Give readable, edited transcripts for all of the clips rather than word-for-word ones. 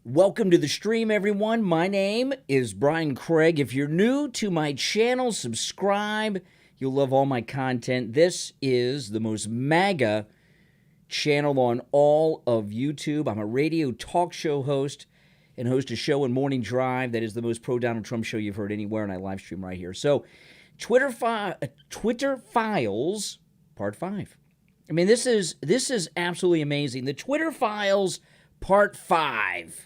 Welcome to the stream, everyone. My name is Brian Craig. If you're new to my channel, subscribe. You'll love all my content. This is the most MAGA channel on all of YouTube. I'm a radio talk show host and host a show in Morning Drive that is the most pro-Donald Trump show you've heard anywhere, and I live stream right here. So, Twitter Files, Part 5. I mean, this is absolutely amazing. The Twitter Files, Part 5.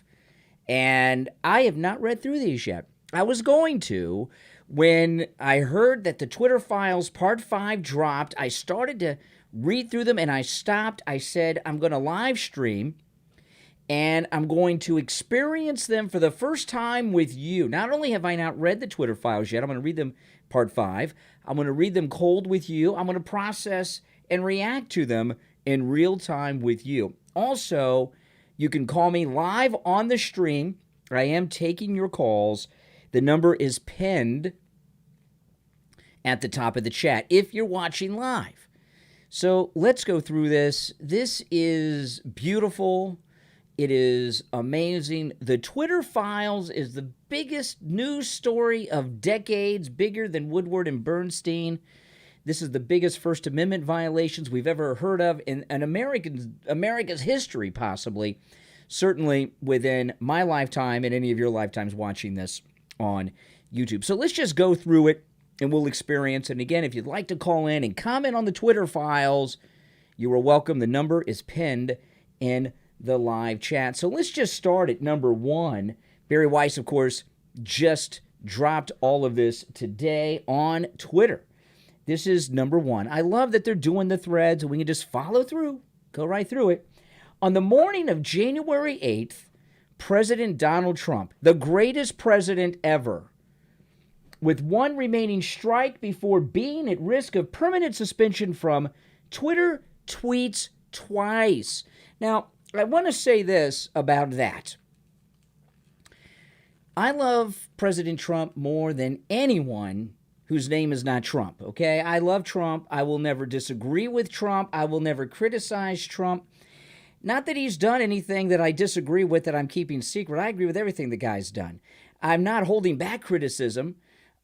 And I have not read through these yet. I was going to. When I heard that the Twitter Files Part 5 dropped, I started to read through them, and I stopped. I said, I'm going to live stream, and I'm going to experience them for the first time with you. Not only have I not read the Twitter Files yet, I'm going to read them Part 5. I'm going to read them cold with you. I'm going to process and react to them in real time with you. Also, you can call me live on the stream. I am taking your calls. The number is pinned at the top of the chat if you're watching live. So let's go through this. This is beautiful. It is amazing. The Twitter Files is the biggest news story of decades, bigger than Woodward and Bernstein. This is the biggest First Amendment violations we've ever heard of in America's history, possibly. Certainly within my lifetime and any of your lifetimes watching this on YouTube. So let's just go through it, and we'll experience it. And again, if you'd like to call in and comment on the Twitter Files, you are welcome. The number is pinned in the live chat. So let's just start at number 1. Barry Weiss, of course, just dropped all of this today on Twitter. This is number 1. I love that they're doing the threads, and we can just follow through, go right through it. On the morning of January 8th, President Donald Trump, the greatest president ever, with one remaining strike before being at risk of permanent suspension from Twitter, tweets twice. Now, I want to say this about that. I love President Trump more than anyone whose name is not Trump, okay? I love Trump. I will never disagree with Trump. I will never criticize Trump. Not that he's done anything that I disagree with that I'm keeping secret. I agree with everything the guy's done. I'm not holding back criticism.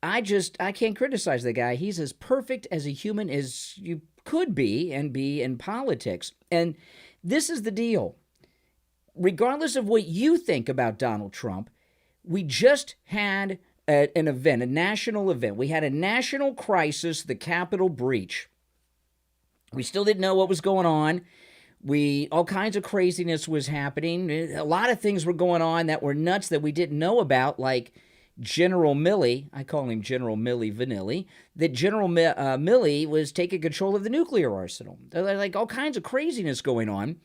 I can't criticize the guy. He's as perfect as a human as you could be and be in politics. And this is the deal. Regardless of what you think about Donald Trump, we just had an event, a national event. We had a national crisis, the Capitol breach. We still didn't know what was going on. All kinds of craziness was happening. A lot of things were going on that were nuts that we didn't know about, like General Milley, I call him General Milley Vanilli, that General Milley was taking control of the nuclear arsenal. Like all kinds of craziness going on.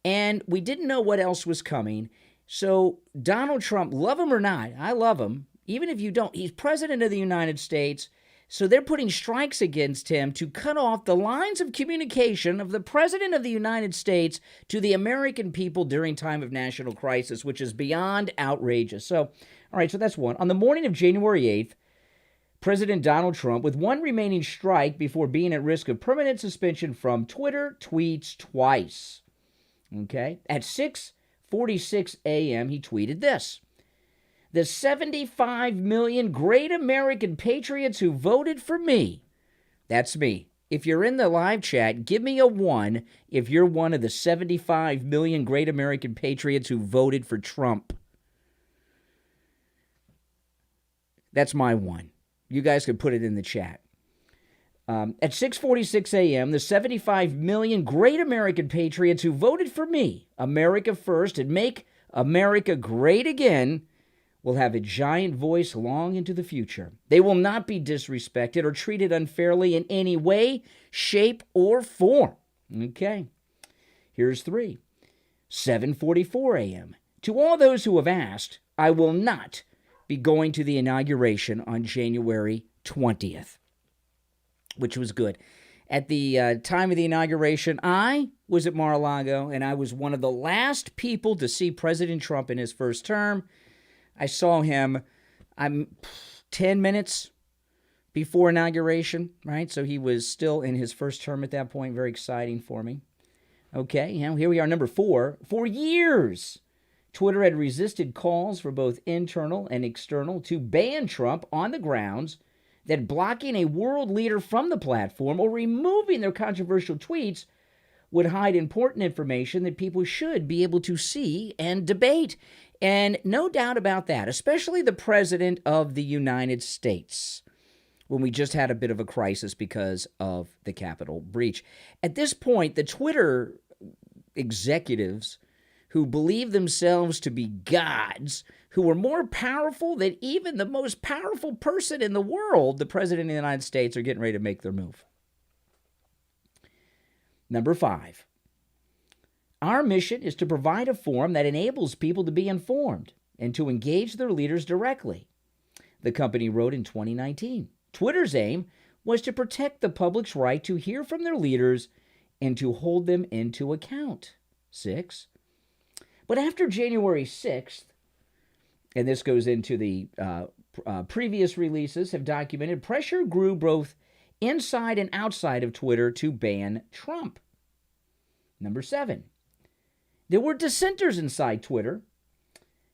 And we didn't know what else was coming. So Donald Trump, love him or not, I love him. Even if you don't, he's president of the United States. So they're putting strikes against him to cut off the lines of communication of the president of the United States to the American people during time of national crisis, which is beyond outrageous. So, all right, so that's one. On the morning of January 8th, President Donald Trump, with one remaining strike before being at risk of permanent suspension from Twitter, tweets twice. Okay? At 6:46 a.m., he tweeted this. The 75 million great American patriots who voted for me. That's me. If you're in the live chat, give me a 1 if you're one of the 75 million great American patriots who voted for Trump. That's my 1. You guys can put it in the chat. At 6:46 a.m., the 75 million great American patriots who voted for me, America first, and make America great again, will have a giant voice long into the future. They will not be disrespected or treated unfairly in any way, shape, or form. Okay. Here's 3. 7:44 a.m. To all those who have asked, I will not be going to the inauguration on January 20th, which was good. At the time of the inauguration, I was at Mar-a-Lago, and I was one of the last people to see President Trump in his first term. I saw him 10 minutes before inauguration, right? So he was still in his first term at that point. Very exciting for me. Okay, here we are, number 4. For years, Twitter had resisted calls for both internal and external to ban Trump on the grounds that blocking a world leader from the platform or removing their controversial tweets would hide important information that people should be able to see and debate. And no doubt about that, especially the President of the United States, when we just had a bit of a crisis because of the Capitol breach. At this point, the Twitter executives who believe themselves to be gods, who are more powerful than even the most powerful person in the world, the President of the United States, are getting ready to make their move. Number 5, our mission is to provide a forum that enables people to be informed and to engage their leaders directly, the company wrote in 2019. Twitter's aim was to protect the public's right to hear from their leaders and to hold them into account. 6. But after January 6th, and this goes into the previous releases have documented, pressure grew both inside and outside of Twitter to ban Trump. Number 7, there were dissenters inside Twitter.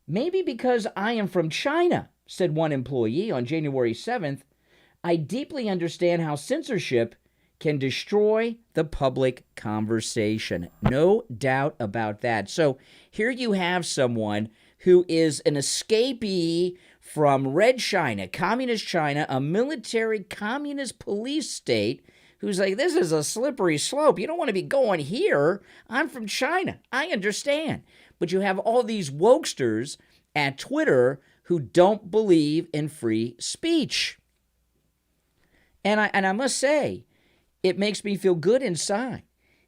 Maybe because I am from China, said one employee on January 7th, I deeply understand how censorship can destroy the public conversation. No doubt about that. So here you have someone who is an escapee from Red China, Communist China, a military communist police state, who's like, this is a slippery slope. You don't want to be going here. I'm from China. I understand. But you have all these wokesters at Twitter who don't believe in free speech. And I must say, it makes me feel good inside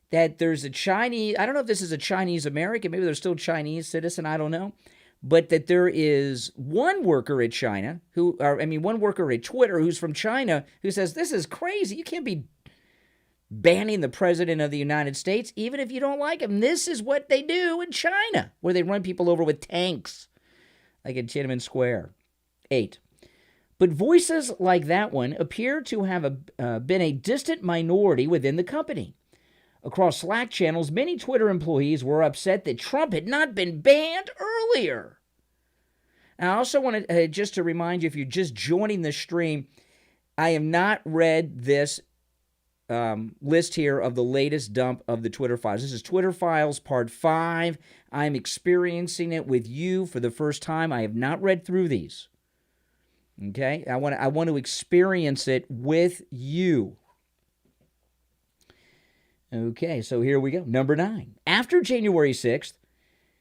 that there's a Chinese, I don't know if this is a Chinese American, maybe they're still Chinese citizen, I don't know, but that there is one worker at China one worker at Twitter who's from China who says, this is crazy. You can't be banning the President of the United States, even if you don't like him. This is what they do in China, where they run people over with tanks, like in Tiananmen Square. 8. But voices like that one appear to have been a distant minority within the company. Across Slack channels, many Twitter employees were upset that Trump had not been banned earlier. Now, I also want to just to remind you, if you're just joining the stream, I have not read this list here of the latest dump of the Twitter files. This is Twitter Files Part 5. I'm experiencing it with you for the first time. I have not read through these. Okay? I want to experience it with you. Okay, so here we go. Number 9. After January 6th,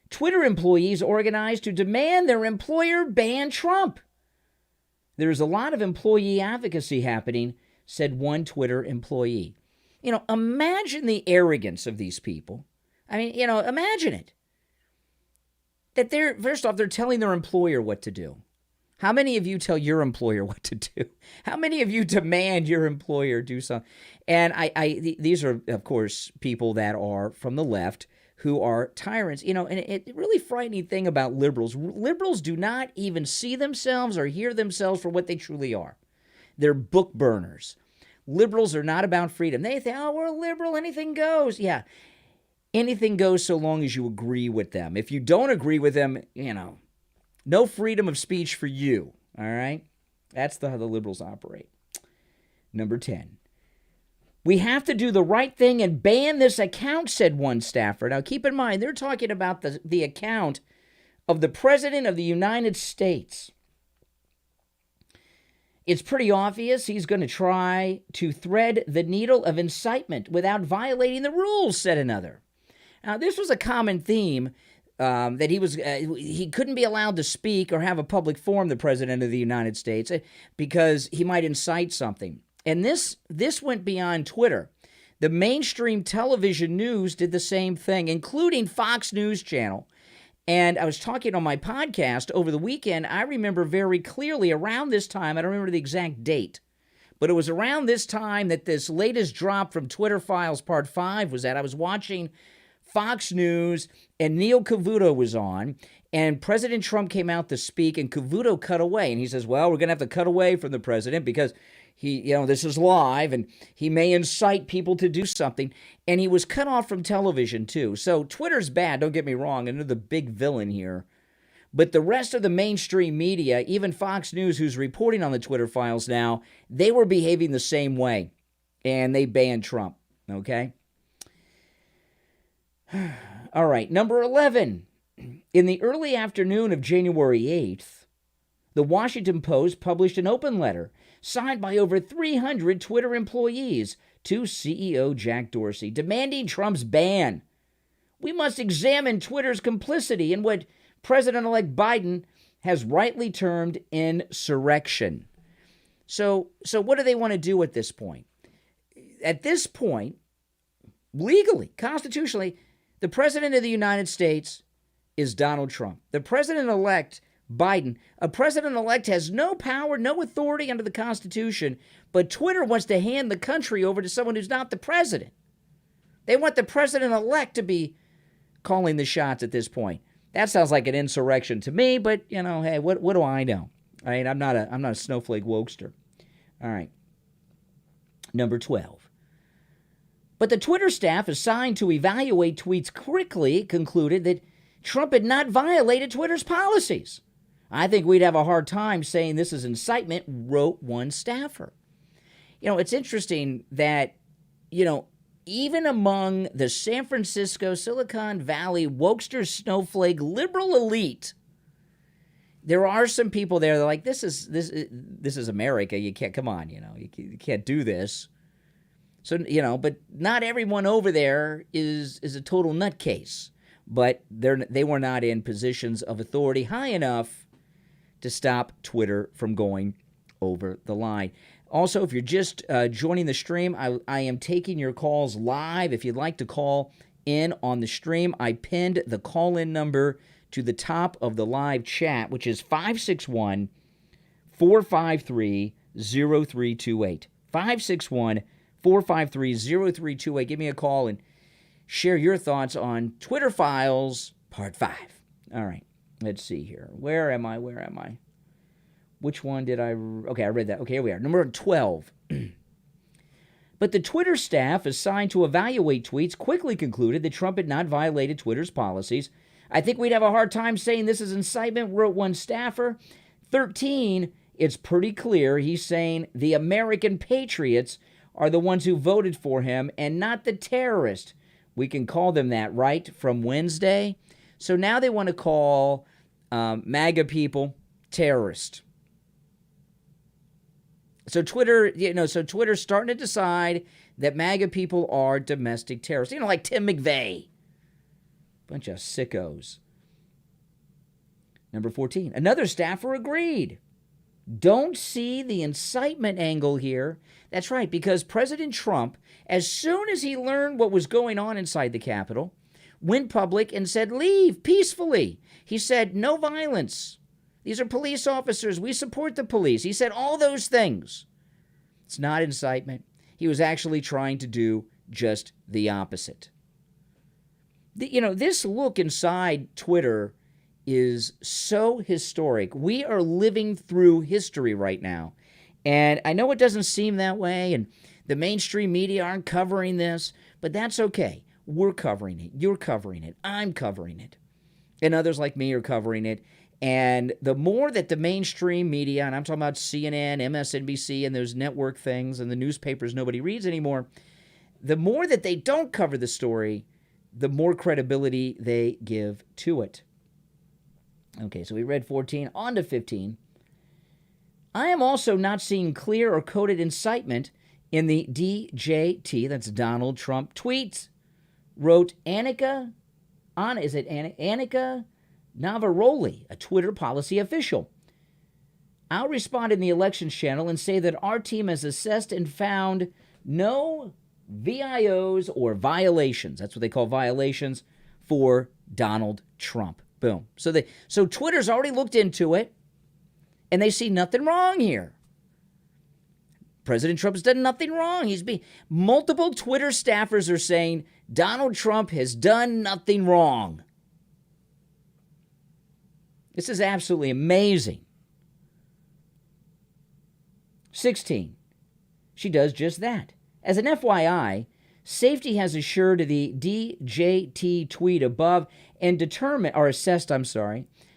Twitter employees organized to demand their employer ban Trump. There's a lot of employee advocacy happening, said one Twitter employee. Imagine the arrogance of these people. I mean, imagine it. That first off, they're telling their employer what to do. How many of you tell your employer what to do? How many of you demand your employer do something? And these are, of course, people that are from the left who are tyrants. And a really frightening thing about liberals do not even see themselves or hear themselves for what they truly are. They're book burners. Liberals are not about freedom. They think, we're a liberal, anything goes. Yeah, anything goes so long as you agree with them. If you don't agree with them, no freedom of speech for you, all right? That's how the liberals operate. Number 10. We have to do the right thing and ban this account, said one staffer. Now, keep in mind, they're talking about the account of the President of the United States. It's pretty obvious he's going to try to thread the needle of incitement without violating the rules, said another. Now, this was a common theme. That he couldn't be allowed to speak or have a public forum, the President of the United States, because he might incite something. And this went beyond Twitter. The mainstream television news did the same thing, including Fox News Channel. And I was talking on my podcast over the weekend. I remember very clearly around this time, I don't remember the exact date, but it was around this time that this latest drop from Twitter Files Part 5 was that I was watching Fox News, and Neil Cavuto was on, and President Trump came out to speak, and Cavuto cut away. And he says, well, we're going to have to cut away from the president because this is live, and he may incite people to do something. And he was cut off from television, too. So Twitter's bad, don't get me wrong, and they're the big villain here. But the rest of the mainstream media, even Fox News, who's reporting on the Twitter files now, they were behaving the same way. And they banned Trump, okay? All right, number 11. In the early afternoon of January 8th, the Washington Post published an open letter signed by over 300 Twitter employees to CEO Jack Dorsey, demanding Trump's ban. We must examine Twitter's complicity in what President-elect Biden has rightly termed insurrection. So what do they want to do at this point? At this point, legally, constitutionally, the President of the United States is Donald Trump. The President-elect Biden, a president-elect has no power, no authority under the Constitution, but Twitter wants to hand the country over to someone who's not the president. They want the president-elect to be calling the shots at this point. That sounds like an insurrection to me, but, hey, what do I know? I mean, I'm not a snowflake wokester. All right. Number 12. But the Twitter staff assigned to evaluate tweets quickly concluded that Trump had not violated Twitter's policies. I think we'd have a hard time saying this is incitement, wrote one staffer. It's interesting that, even among the San Francisco, Silicon Valley, wokester, snowflake, liberal elite, there are some people there that are like, this is America. You can't, come on, you can't do this. So, but not everyone over there is a total nutcase. But they were not in positions of authority high enough to stop Twitter from going over the line. Also, if you're just joining the stream, I am taking your calls live. If you'd like to call in on the stream, I pinned the call-in number to the top of the live chat, which is 561-453-0328. 561-453-0328. Give me a call and share your thoughts on Twitter Files Part 5. All right, let's see here. Where am I? Which one did I... Okay, I read that. Okay, here we are. Number 12. But the Twitter staff assigned to evaluate tweets quickly concluded that Trump had not violated Twitter's policies. I think we'd have a hard time saying this is incitement, wrote one staffer. 13, it's pretty clear he's saying the American patriots are the ones who voted for him and not the terrorists. We can call them that, right, from Wednesday? So now they want to call MAGA people terrorists. So Twitter's starting to decide that MAGA people are domestic terrorists. Like Tim McVeigh. Bunch of sickos. Number 14. Another staffer agreed. Don't see the incitement angle here. That's right, because President Trump, as soon as he learned what was going on inside the Capitol, went public and said, leave peacefully. He said, no violence. These are police officers. We support the police. He said all those things. It's not incitement. He was actually trying to do just the opposite. This look inside Twitter is so historic. We are living through history right now. And I know it doesn't seem that way, and the mainstream media aren't covering this, but that's okay. We're covering it. You're covering it. I'm covering it. And others like me are covering it. And the more that the mainstream media, and I'm talking about CNN, MSNBC, and those network things, and the newspapers nobody reads anymore, the more that they don't cover the story, the more credibility they give to it. Okay, so we read 14. On to 15. I am also not seeing clear or coded incitement in the DJT, that's Donald Trump, tweets, wrote Annika Navaroli, a Twitter policy official. I'll respond in the elections channel and say that our team has assessed and found no VIOs or violations. That's what they call violations for Donald Trump. Boom. So Twitter's already looked into it, and they see nothing wrong here. President Trump has done nothing wrong. Multiple Twitter staffers are saying Donald Trump has done nothing wrong. This is absolutely amazing. 16. she does just that. As an FYI, Safety has assured the DJT tweet above and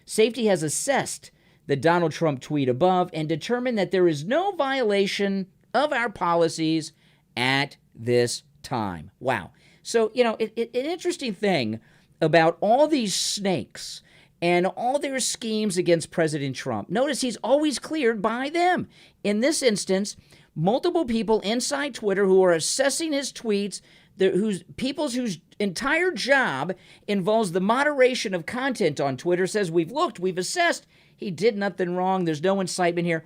Safety has assessed the Donald Trump tweet above and determined that there is no violation of our policies at this time. Wow. So, an interesting thing about all these snakes and all their schemes against President Trump. Notice he's always cleared by them. In this instance, multiple people inside Twitter who are assessing his tweets, whose entire job involves the moderation of content on Twitter, says, we've looked, we've assessed, he did nothing wrong, there's no incitement here.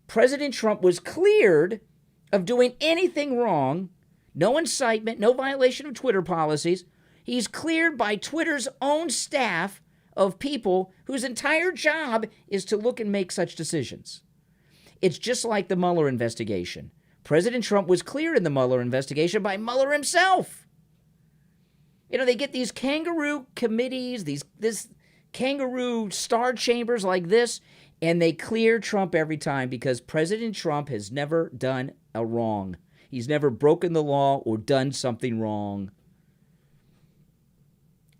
President Trump was cleared of doing anything wrong, no incitement, no violation of Twitter policies. He's cleared by Twitter's own staff of people whose entire job is to look and make such decisions. It's just like the Mueller investigation. President Trump was cleared in the Mueller investigation by Mueller himself. They get these kangaroo committees, this kangaroo star chambers like this, and they clear Trump every time because President Trump has never done a wrong. He's never broken the law or done something wrong.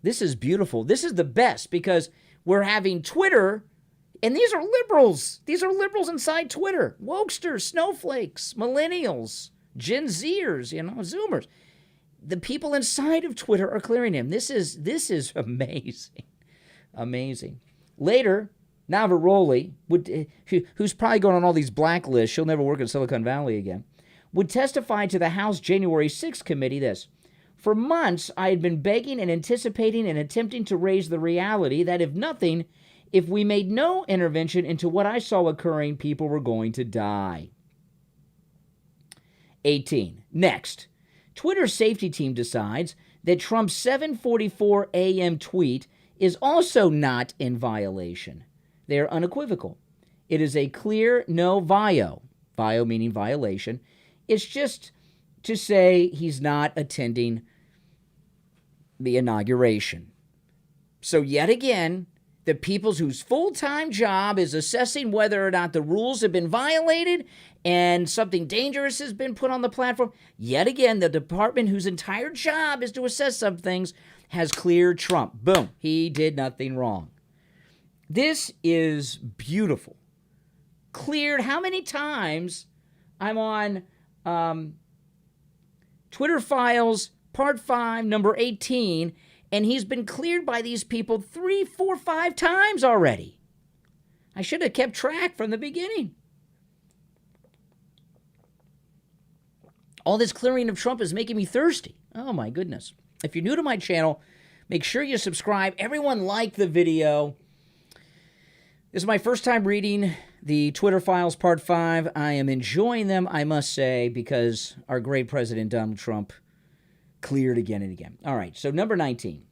This is beautiful. This is the best because we're having Twitter, and these are liberals. These are liberals inside Twitter. Wokesters, snowflakes, millennials, Gen Zers, Zoomers. The people inside of Twitter are clearing him. This is amazing. Amazing. Later, Navarrete, who's probably going on all these blacklists, she'll never work in Silicon Valley again, would testify to the House January 6th committee this. For months, I had been begging and anticipating and attempting to raise the reality that if we made no intervention into what I saw occurring, people were going to die. 18. Next, Twitter's safety team decides that Trump's 7:44 a.m. tweet is also not in violation. They are unequivocal. It is a clear no vio meaning violation. It's just to say he's not attending the inauguration. So yet again, the people whose full-time job is assessing whether or not the rules have been violated and something dangerous has been put on the platform, yet again, the department whose entire job is to assess some things has cleared Trump. Boom. He did nothing wrong. This is beautiful. Cleared. How many times I'm on Twitter Files, Part 5, number 18, and he's been cleared by these people 3, 4, 5 times already. I should have kept track from the beginning. All this clearing of Trump is making me thirsty. Oh, my goodness. If you're new to my channel, make sure you subscribe. Everyone like the video. This is my first time reading the Twitter Files Part 5. I am enjoying them, I must say, because our great President Donald Trump cleared again and again. All right, so number 19.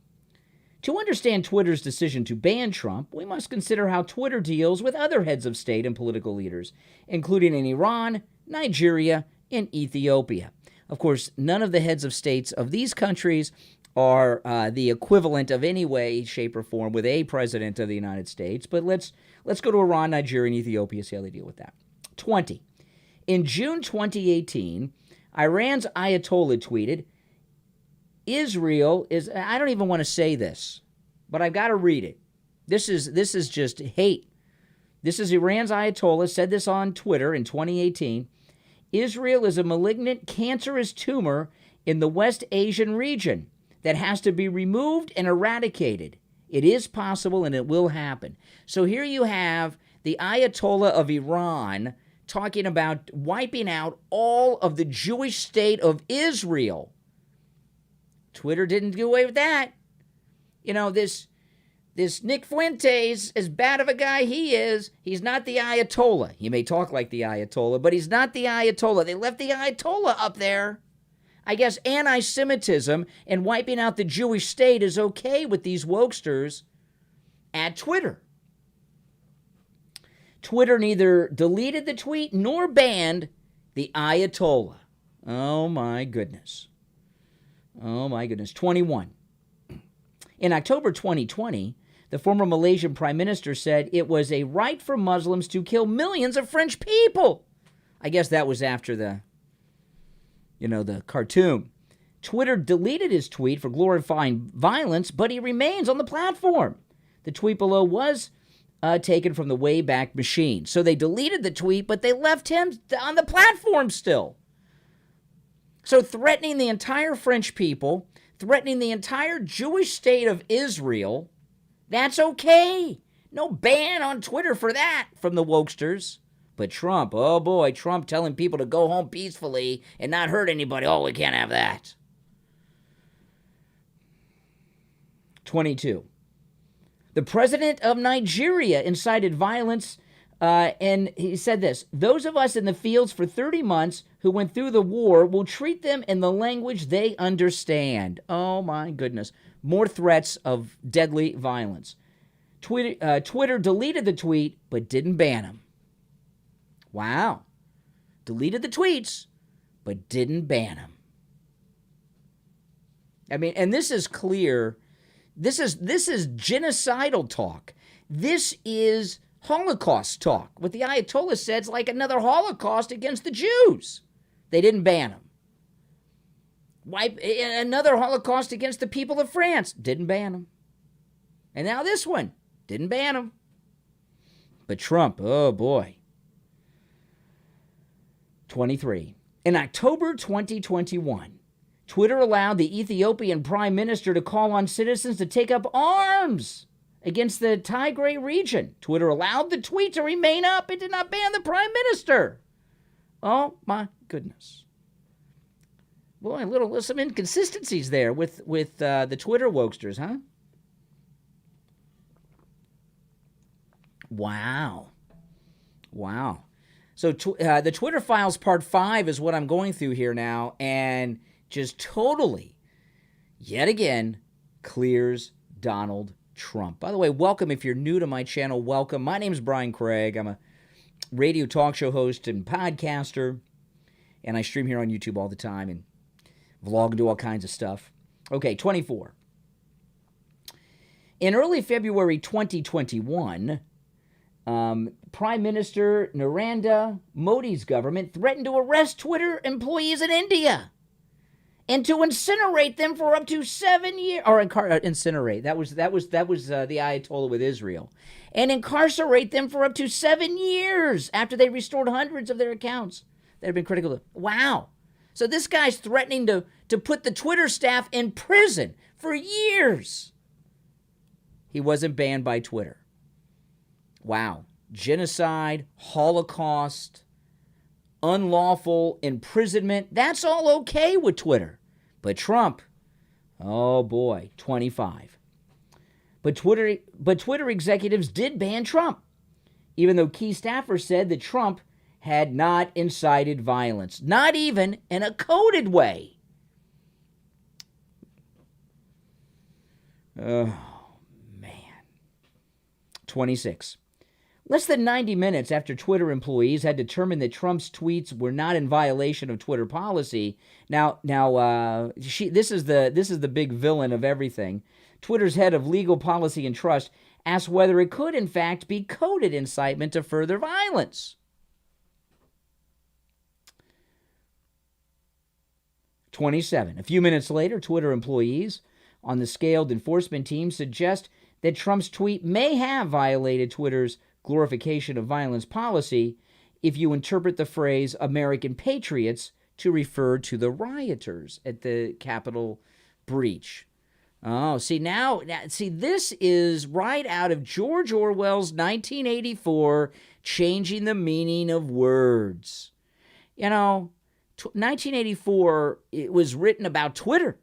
To understand Twitter's decision to ban Trump, we must consider how Twitter deals with other heads of state and political leaders, including in Iran, Nigeria, and Ethiopia. Of course, none of the heads of states of these countries are the equivalent of any way, shape, or form with a president of the United States. But let's go to Iran, Nigeria, and Ethiopia, see how they deal with that. 20. In June 2018, Iran's Ayatollah tweeted, Israel is, I don't even want to say this, but I've got to read it. This is just hate. This is Iran's Ayatollah, said this on Twitter in 2018. Israel is a malignant, cancerous tumor in the West Asian region that has to be removed and eradicated. It is possible and it will happen. So here you have the Ayatollah of Iran talking about wiping out all of the Jewish state of Israel. Twitter didn't do away with that. This Nick Fuentes, as bad of a guy he is, he's not the Ayatollah. He may talk like the Ayatollah, but he's not the Ayatollah. They left the Ayatollah up there. I guess anti-Semitism and wiping out the Jewish state is okay with these wokesters at Twitter. Twitter neither deleted the tweet nor banned the Ayatollah. Oh, my goodness. Oh, my goodness. 21. In October 2020, the former Malaysian Prime Minister said it was a right for Muslims to kill millions of French people. I guess that was after the the cartoon. Twitter deleted his tweet for glorifying violence, but he remains on the platform. The tweet below was taken from the Wayback Machine. So they deleted the tweet, but they left him on the platform still. So threatening the entire French people, threatening the entire Jewish state of Israel, that's okay. No ban on Twitter for that from the wokesters. But Trump, oh boy, Trump telling people to go home peacefully and not hurt anybody. Oh, we can't have that. 22. The president of Nigeria incited violence, and he said this: those of us in the fields for 30 months who went through the war will treat them in the language they understand. Oh, my goodness. More threats of deadly violence. Twitter deleted the tweet, but didn't ban him. Wow. Deleted the tweets, but didn't ban him. I mean, and this is clear. This is genocidal talk. This is Holocaust talk. What the Ayatollah said is like another Holocaust against the Jews. They didn't ban them. Another Holocaust against the people of France. Didn't ban them. And now this one. Didn't ban them. But Trump, oh boy. 23. In October 2021, Twitter allowed the Ethiopian Prime Minister to call on citizens to take up arms against the Tigray region. Twitter allowed the tweet to remain up. It did not ban the Prime Minister. Oh, my goodness. Boy, some inconsistencies there with the Twitter wokesters, huh? Wow. So the Twitter Files Part 5 is what I'm going through here now, and just totally, yet again, clears Donald Trump. By the way, welcome. If you're new to my channel, welcome. My name is Brian Craig. I'm a radio talk show host and podcaster, and I stream here on YouTube all the time and vlog and do all kinds of stuff. Okay, 24. In early February 2021, Prime Minister Narendra Modi's government threatened to arrest Twitter employees in India and to incinerate them for up to 7 years, or incinerate. That was the Ayatollah with Israel, and incarcerate them for up to 7 years after they restored hundreds of their accounts that had been critical. Wow! So this guy's threatening to put the Twitter staff in prison for years. He wasn't banned by Twitter. Wow. Genocide, Holocaust, unlawful imprisonment, that's all okay with Twitter. But Trump, oh boy, 25. But Twitter executives did ban Trump, even though key staffers said that Trump had not incited violence, not even in a coded way. Oh, man. 26. Less than 90 minutes after Twitter employees had determined that Trump's tweets were not in violation of Twitter policy. This is the big villain of everything. Twitter's head of legal policy and trust asked whether it could, in fact, be coded incitement to further violence. 27. A few minutes later, Twitter employees on the scaled enforcement team suggest that Trump's tweet may have violated Twitter's glorification of violence policy if you interpret the phrase American patriots to refer to the rioters at the Capitol breach. Oh, see, this is right out of George Orwell's 1984, changing the meaning of words. 1984, it was written about Twitter.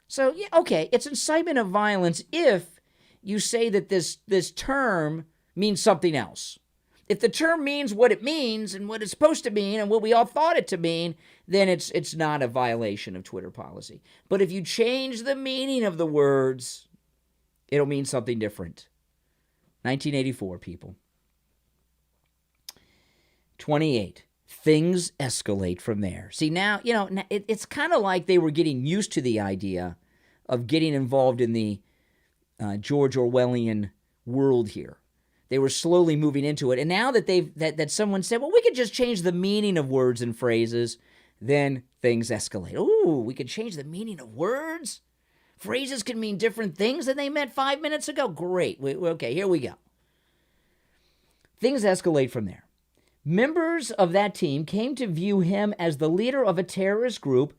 So, yeah, okay, it's incitement of violence if you say that this term means something else. If the term means what it means and what it's supposed to mean and what we all thought it to mean, then it's not a violation of Twitter policy. But if you change the meaning of the words, it'll mean something different. 1984, people. 28. Things escalate from there. See, now, it's kind of like they were getting used to the idea of getting involved in the George Orwellian world here. They were slowly moving into it. And now that that someone said, well, we could just change the meaning of words and phrases, then things escalate. Ooh, we can change the meaning of words? Phrases can mean different things than they meant 5 minutes ago? Great. Okay, here we go. Things escalate from there. Members of that team came to view him as the leader of a terrorist group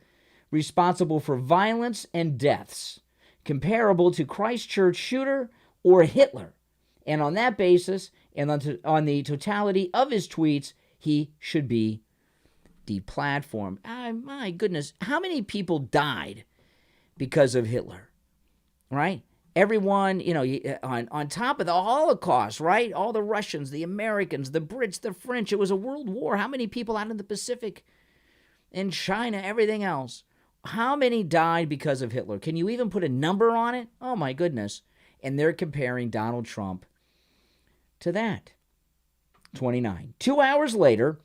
responsible for violence and deaths, comparable to Christchurch shooter or Hitler. And on that basis, and on the totality of his tweets, he should be deplatformed. My goodness, how many people died because of Hitler, right? Everyone, on top of the Holocaust, right? All the Russians, the Americans, the Brits, the French. It was a world war. How many people out in the Pacific, in China, everything else? How many died because of Hitler? Can you even put a number on it? Oh, my goodness. And they're comparing Donald Trump to that. 29. 2 hours later,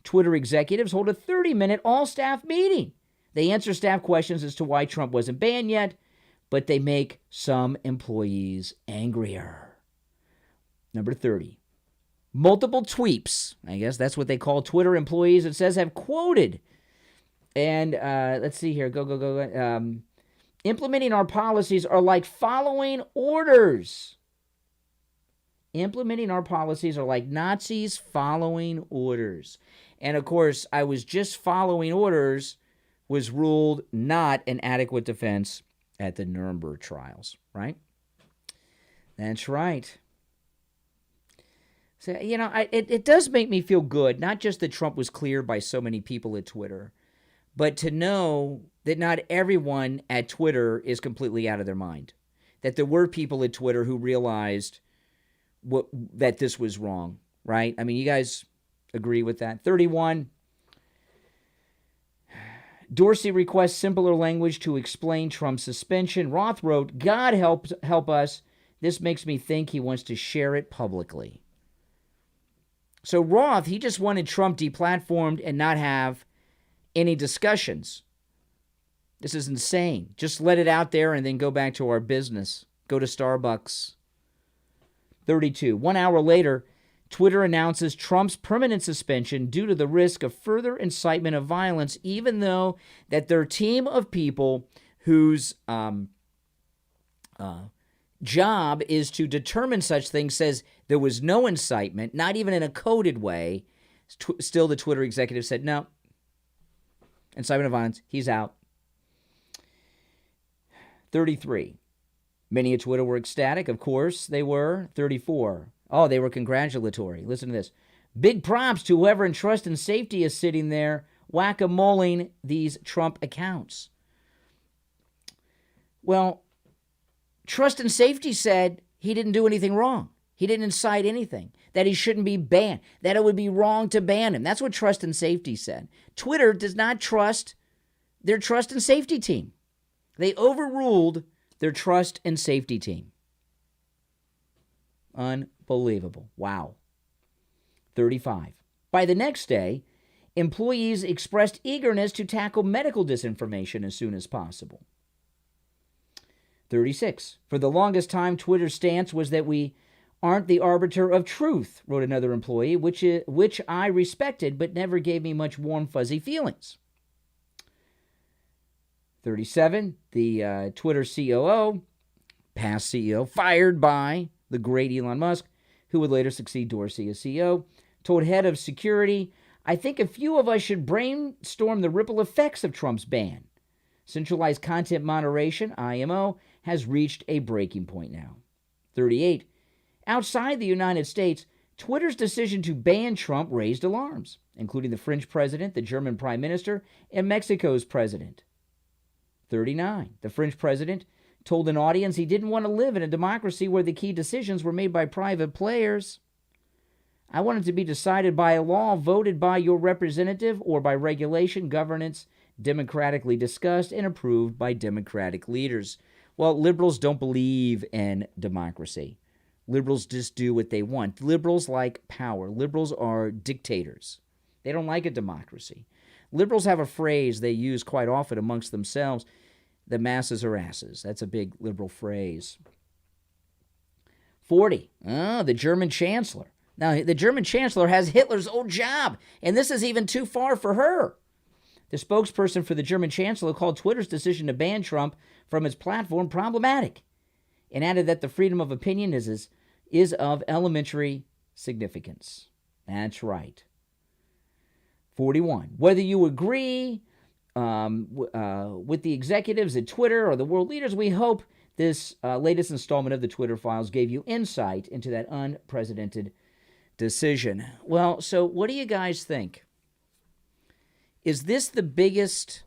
Twitter executives hold a 30-minute all-staff meeting. They answer staff questions as to why Trump wasn't banned yet, but they make some employees angrier. Number 30. Multiple tweets, I guess that's what they call Twitter employees, it says, have quoted. And let's see here. Go. Implementing our policies are like following orders. Implementing our policies are like Nazis following orders. And, of course, I was just following orders was ruled not an adequate defense at the Nuremberg trials, right? That's right. So, it does make me feel good, not just that Trump was cleared by so many people at Twitter, but to know that not everyone at Twitter is completely out of their mind. That there were people at Twitter who realized that this was wrong, right? I mean, you guys agree with that? 31. Dorsey requests simpler language to explain Trump's suspension. Roth wrote, God help us. This makes me think he wants to share it publicly. So Roth, he just wanted Trump deplatformed and not have any discussions. This is insane. Just let it out there and then go back to our business. Go to Starbucks. 32. 1 hour later, Twitter announces Trump's permanent suspension due to the risk of further incitement of violence, even though that their team of people whose job is to determine such things says there was no incitement, not even in a coded way. Still, the Twitter executive said, no, incitement of violence, he's out. 33. Many at Twitter were ecstatic. Of course they were. 34. Oh, they were congratulatory. Listen to this. Big props to whoever in trust and safety is sitting there whack-a-moling these Trump accounts. Well, trust and safety said he didn't do anything wrong. He didn't incite anything, that he shouldn't be banned, that it would be wrong to ban him. That's what trust and safety said. Twitter does not trust their trust and safety team. They overruled their trust and safety team. Unbelievable. Wow. 35. By the next day, employees expressed eagerness to tackle medical disinformation as soon as possible. 36. For the longest time, Twitter's stance was that we aren't the arbiter of truth, wrote another employee, which I respected but never gave me much warm, fuzzy feelings. 37. The Twitter COO, past CEO, fired by the great Elon Musk, who would later succeed Dorsey as CEO, told head of security, I think a few of us should brainstorm the ripple effects of Trump's ban. Centralized content moderation, IMO, has reached a breaking point now. 38. Outside the United States, Twitter's decision to ban Trump raised alarms, including the French president, the German prime minister, and Mexico's president. 39. The French president told an audience he didn't want to live in a democracy where the key decisions were made by private players. I want it to be decided by a law voted by your representative or by regulation, governance, democratically discussed and approved by democratic leaders. Well, liberals don't believe in democracy. Liberals just do what they want. Liberals like power. Liberals are dictators. They don't like a democracy. Liberals have a phrase they use quite often amongst themselves. The masses are asses. That's a big liberal phrase. 40. The German chancellor. Now, the German chancellor has Hitler's old job, and this is even too far for her. The spokesperson for the German chancellor called Twitter's decision to ban Trump from its platform problematic and added that the freedom of opinion is of elementary significance. That's right. 41. Whether you agree with the executives at Twitter or the world leaders, we hope this latest installment of the Twitter Files gave you insight into that unprecedented decision. Well, so what do you guys think? Is this the biggest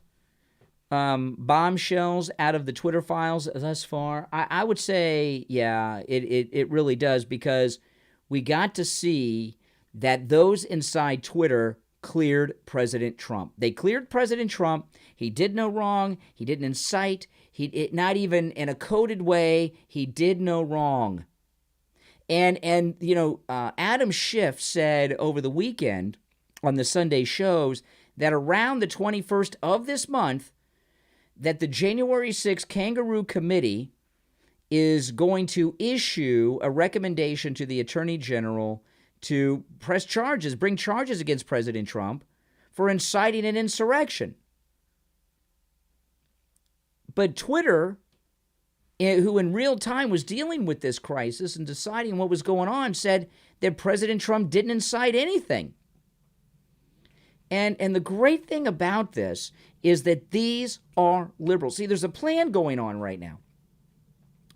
bombshells out of the Twitter Files thus far? I would say, yeah, it really does, because we got to see that those inside Twitter cleared President Trump. They cleared President Trump. He did no wrong. He didn't incite. Not even in a coded way. He did no wrong. And you know, Adam Schiff said over the weekend on the Sunday shows that around the 21st of this month, that the January 6th Kangaroo Committee is going to issue a recommendation to the Attorney General to press charges, bring charges against President Trump for inciting an insurrection. But Twitter, who in real time was dealing with this crisis and deciding what was going on, said that President Trump didn't incite anything. And the great thing about this is that these are liberals. See, there's a plan going on right now.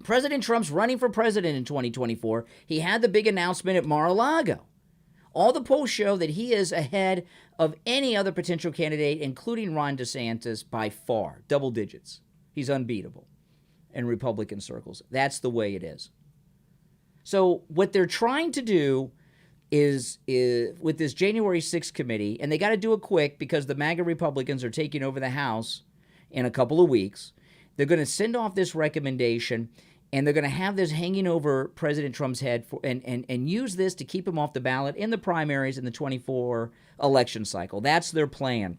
President Trump's running for president in 2024. He had the big announcement at Mar-a-Lago. All the polls show that he is ahead of any other potential candidate, including Ron DeSantis, by far, double digits. He's unbeatable in Republican circles. That's the way it is. So what they're trying to do is with this January 6th committee, and they got to do it quick because the MAGA Republicans are taking over the House in a couple of weeks. They're going to send off this recommendation, and they're going to have this hanging over President Trump's head and use this to keep him off the ballot in the primaries in the 24 election cycle. That's their plan.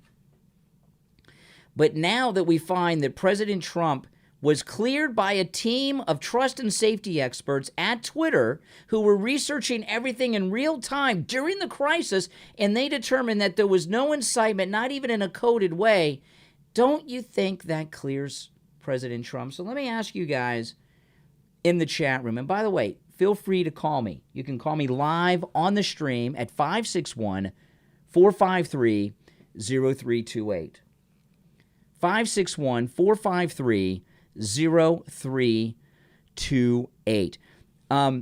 But now that we find that President Trump was cleared by a team of trust and safety experts at Twitter who were researching everything in real time during the crisis, and they determined that there was no incitement, not even in a coded way, don't you think that clears President Trump? So let me ask you guys in the chat room, and by the way, feel free to call me. You can call me live on the stream at 561-453-0328. 561-453-0328.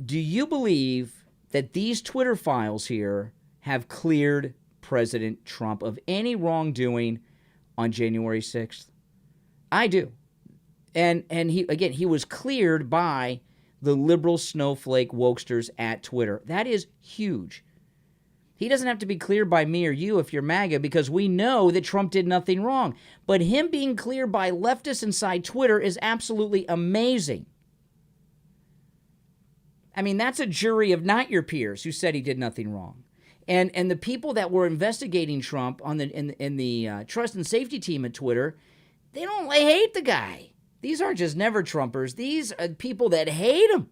Do you believe that these Twitter files here have cleared President Trump of any wrongdoing on January 6th? I do. And he was cleared by the liberal snowflake wokesters at Twitter. That is huge. He doesn't have to be cleared by me or you if you're MAGA, because we know that Trump did nothing wrong. But him being cleared by leftists inside Twitter is absolutely amazing. I mean, that's a jury of not your peers who said he did nothing wrong. And the people that were investigating Trump on in the trust and safety team at Twitter, they hate the guy. These aren't just never Trumpers. These are people that hate him.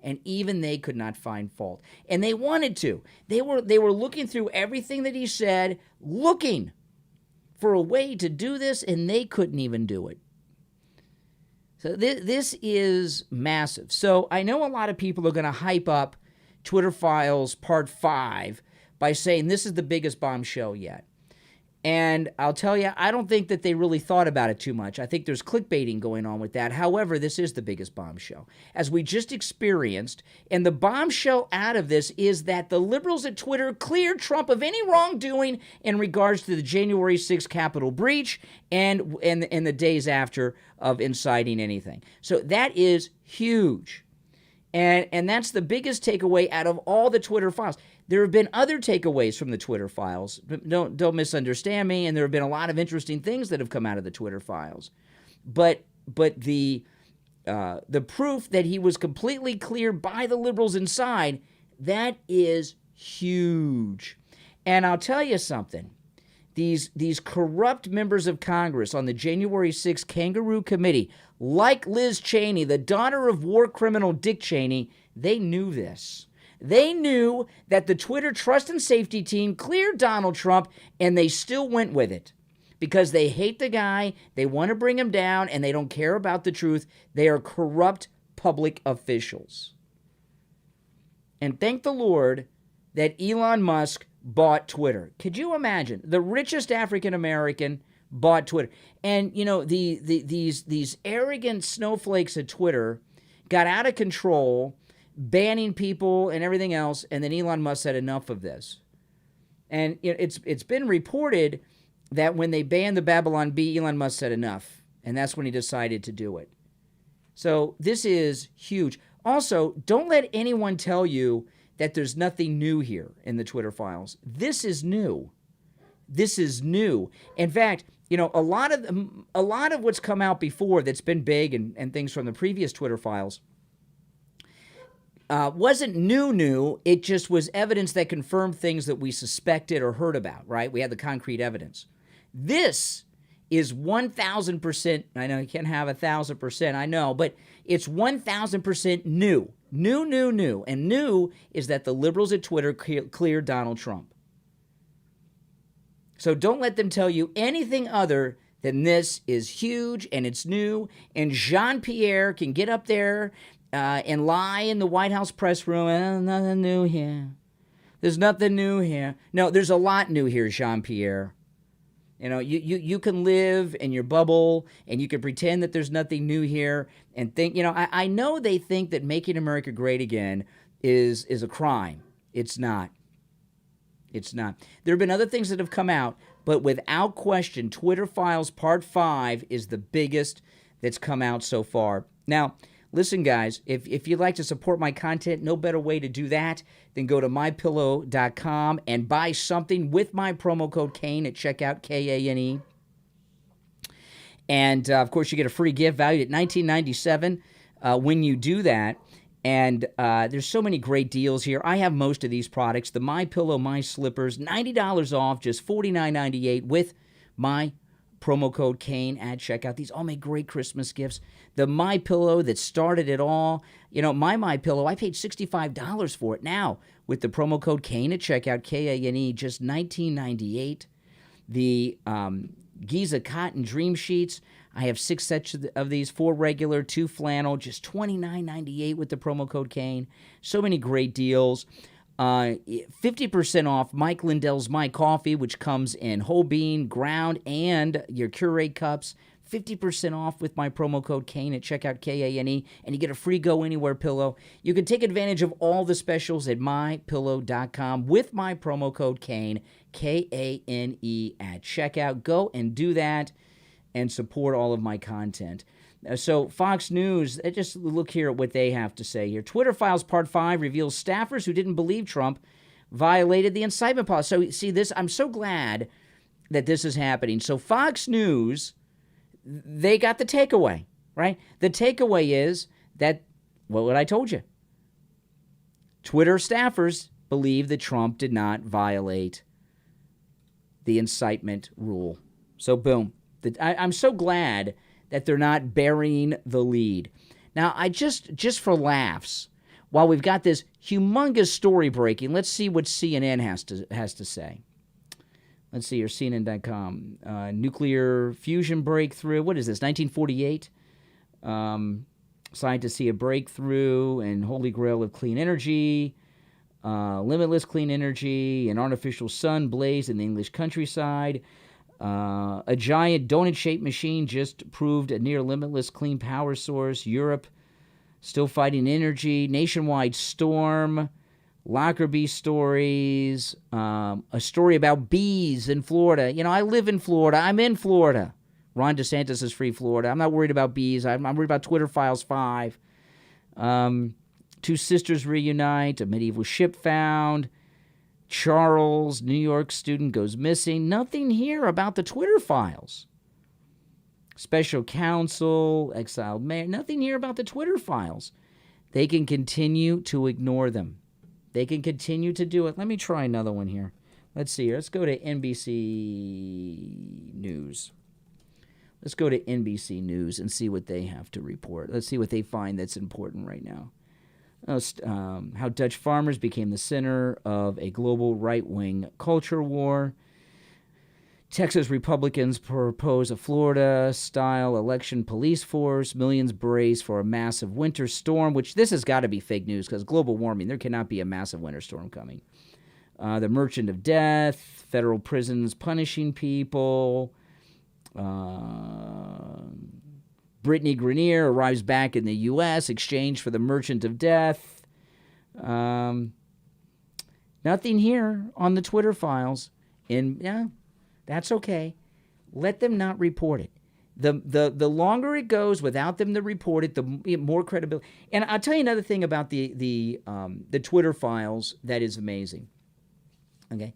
And even they could not find fault. And they wanted to. They were looking through everything that he said, looking for a way to do this, and they couldn't even do it. So this is massive. So I know a lot of people are going to hype up Twitter Files Part 5 by saying this is the biggest bombshell yet. And I'll tell you, I don't think that they really thought about it too much. I think there's clickbaiting going on with that. However, this is the biggest bombshell, as we just experienced. And the bombshell out of this is that the liberals at Twitter cleared Trump of any wrongdoing in regards to the January 6th Capitol breach and the days after of inciting anything. So that is huge. And that's the biggest takeaway out of all the Twitter files. There have been other takeaways from the Twitter files. Don't misunderstand me. And there have been a lot of interesting things that have come out of the Twitter files. But the proof that he was completely cleared by the liberals inside, that is huge. And I'll tell you something. These corrupt members of Congress on the January 6th Kangaroo Committee, like Liz Cheney, the daughter of war criminal Dick Cheney, they knew this. They knew that the Twitter trust and safety team cleared Donald Trump, and they still went with it because they hate the guy, they want to bring him down, and they don't care about the truth. They are corrupt public officials. And thank the Lord that Elon Musk bought Twitter. Could you imagine? The richest African American bought Twitter. And, you know, these arrogant snowflakes at Twitter got out of control, banning people and everything else, and then Elon Musk said enough of this. And it's been reported that when they banned the Babylon Bee, Elon Musk said enough, and that's when he decided to do it. So this is huge. Also, don't let anyone tell you that there's nothing new here in the Twitter files. This is new. This is new. In fact, you know, a lot of what's come out before that's been big and things from the previous Twitter files wasn't new. It just was evidence that confirmed things that we suspected or heard about, right? We had the concrete evidence. This is 1,000%. I know you can't have 1,000%, I know, but it's 1,000% new. New. And new is that the liberals at Twitter cleared Donald Trump. So don't let them tell you anything other than this is huge and it's new. And Jean-Pierre can get up there and lie in the White House press room. Nothing new here. There's nothing new here. No, there's a lot new here, Jean-Pierre. You know, you can live in your bubble and you can pretend that there's nothing new here and think, you know, I know they think that making America great again is a crime. It's not. It's not. There have been other things that have come out, but without question, Twitter Files Part 5 is the biggest that's come out so far. Now, listen, guys, if you'd like to support my content, no better way to do that than go to mypillow.com and buy something with my promo code Kane at checkout, Kane. And, of course, you get a free gift valued at $19.97 when you do that. And there's so many great deals here. I have most of these products. The MyPillow, My Slippers, $90 off, just $49.98 with my promo code Kane at checkout. These all make great Christmas gifts. The MyPillow that started it all. You know, my MyPillow, I paid $65 for it. Now, with the promo code Kane at checkout, Kane, just $19.98. The Giza Cotton Dream Sheets, I have 6 sets of these, 4 regular, 2 flannel, just $29.98 with the promo code Kane. So many great deals. 50% off Mike Lindell's My Coffee, which comes in whole bean, ground, and your Keurig cups. 50% off with my promo code Kane at checkout, Kane, and you get a free Go Anywhere pillow. You can take advantage of all the specials at mypillow.com with my promo code Kane, Kane, at checkout. Go and do that and support all of my content. So Fox News, just look here at what they have to say here. Twitter Files Part 5 reveals staffers who didn't believe Trump violated the incitement policy. So see this, I'm so glad that this is happening. So Fox News, they got the takeaway, right? The takeaway is that, well, what I told you. Twitter staffers believe that Trump did not violate the incitement rule. So boom. I'm so glad that they're not burying the lead. Now, I just for laughs, while we've got this humongous story breaking, let's see what CNN has to say. Let's see here, CNN.com. Nuclear fusion breakthrough. What is this, 1948? Scientists see a breakthrough and holy grail of clean energy, limitless clean energy, an artificial sun blaze in the English countryside. A giant donut-shaped machine just proved a near-limitless clean power source. Europe still fighting energy. Nationwide storm. Lockerbie stories. A story about bees in Florida. You know, I live in Florida. I'm in Florida. Ron DeSantis is free Florida. I'm not worried about bees. I'm worried about Twitter Files 5. 2 sisters reunite. A medieval ship found. Charles, New York student, goes missing. Nothing here about the Twitter files. Special counsel, exiled mayor. Nothing here about the Twitter files. They can continue to ignore them. They can continue to do it. Let me try another one here. Let's see here. Let's go to NBC News. Let's go to NBC News and see what they have to report. Let's see what they find that's important right now. How Dutch farmers became the center of a global right-wing culture war. Texas Republicans propose a Florida-style election police force. Millions brace for a massive winter storm, which this has got to be fake news because global warming, there cannot be a massive winter storm coming. The Merchant of Death, federal prisons punishing people. Brittany Grenier arrives back in the U.S., exchanged for the Merchant of Death. Nothing here on the Twitter files. And yeah, that's okay. Let them not report it. The longer it goes without them to report it, the more credibility. And I'll tell you another thing about the Twitter files that is amazing. Okay,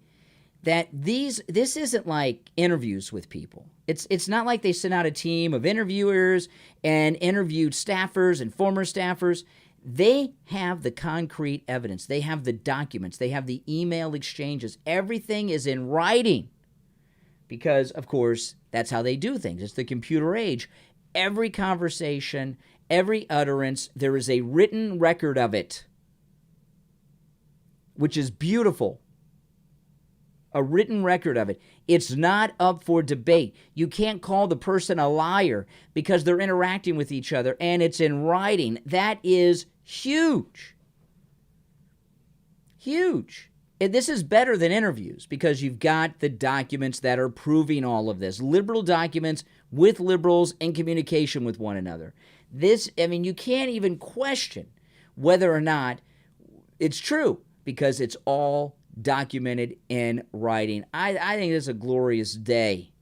that this isn't like interviews with people. It's not like they sent out a team of interviewers and interviewed staffers and former staffers. They have the concrete evidence. They have the documents. They have the email exchanges. Everything is in writing because, of course, that's how they do things. It's the computer age. Every conversation, every utterance, there is a written record of it, which is beautiful. A written record of it. It's not up for debate. You can't call the person a liar because they're interacting with each other and it's in writing. That is huge. Huge. And this is better than interviews because you've got the documents that are proving all of this. Liberal documents with liberals in communication with one another. You can't even question whether or not it's true because it's all documented in writing. I think this is a glorious day.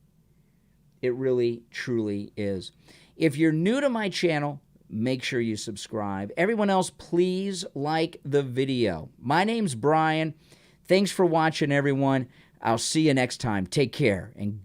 It really, truly is. If you're new to my channel, make sure you subscribe. Everyone else, please like the video. My name's Brian. Thanks for watching, everyone. I'll see you next time. Take care and